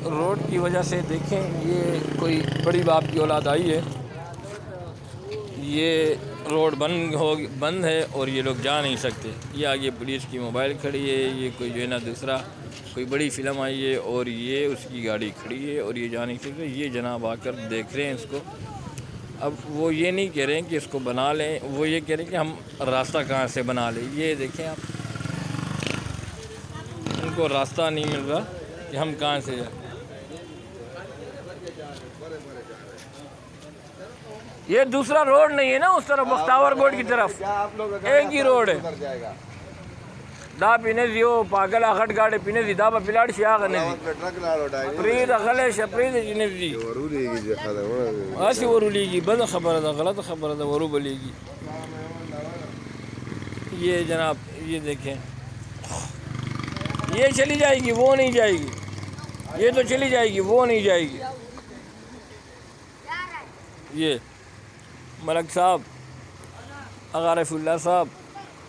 Road की वजह से देखें, ये कोई बड़ी बाप की औलाद आई है, ये रोड बंद है और ये लोग जा नहीं सकते। ये आगे पुलिस की मोबाइल खड़ी है, ये कोई जो है ना दूसरा कोई बड़ी फिल्म आई है और ये उसकी गाड़ी खड़ी है और ये जा नहीं सकते। ये जनाब आकर देख रहे हैं इसको। अब वो ये नहीं कह रहे हैं कि इसको बना लें, वो ये कह रहे हैं कि हम रास्ता कहाँ से बना लें। ये देखें आप, उनको रास्ता नहीं मिल रहा कि हम कहाँ से जाएं। ये दूसरा रोड नहीं है ना, उस तरफ बख्तावर कोट की तरफ एक ही रोड है। दा पिने जियो पागल आखट गाड़े पिने जिदा पिलाड़ शिया करने प्रीत अखले शप्रीत जिने जी आसी वरुलीगी बंद खबर है, गलत खबर है, वरु बलेगी। ये जनाब ये देखें, ये चली जाएगी वो नहीं जाएगी, ये तो चली जाएगी वो नहीं जाएगी। ये मलक साहब, अगारफुल्ला साहब,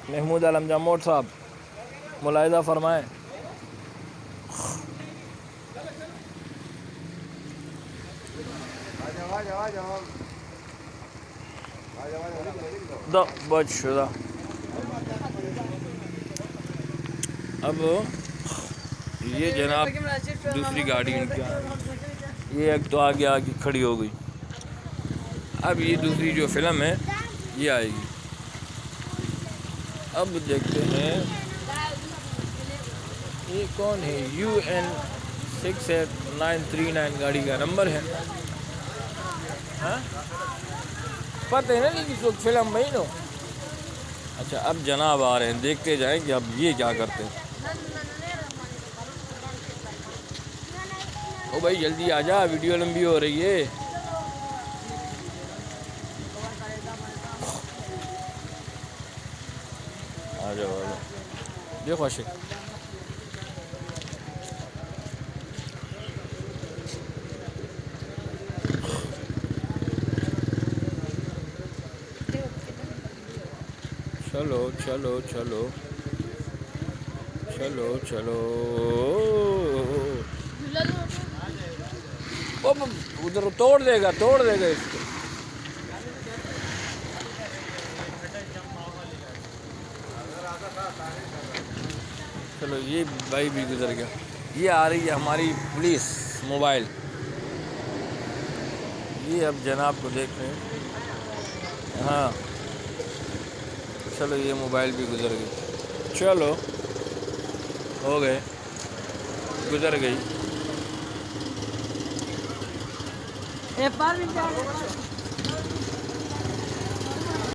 महमूद आलम जामोट साहब, मुलाहिजा फरमाएं। बदशुदा अब ये जनाब दूसरी गाड़ी उनकी, ये एक तो आगे खड़ी हो गई। अब ये दूसरी जो फिल्म है ये आएगी। अब देखते हैं ये कौन है। UN 68939 गाड़ी का नंबर है। हाँ पता है ना, लेकिन इस वक्त फिल्म भाई नो। अच्छा अब जनाब आ रहे हैं, देखते जाएं कि अब ये क्या करते हैं। ओ भाई जल्दी आ जा, वीडियो लंबी हो रही है। आ जाओ देखो आशिक। चलो चलो चलो चलो चलो। उधर तोड़ देगा इसको। चलो ये भाई भी गुजर गया। ये आ रही है हमारी पुलिस मोबाइल। ये अब जनाब को देख रहे हैं। हाँ चलो ये मोबाइल भी गुजर गई। चलो हो गए, गुजर गई।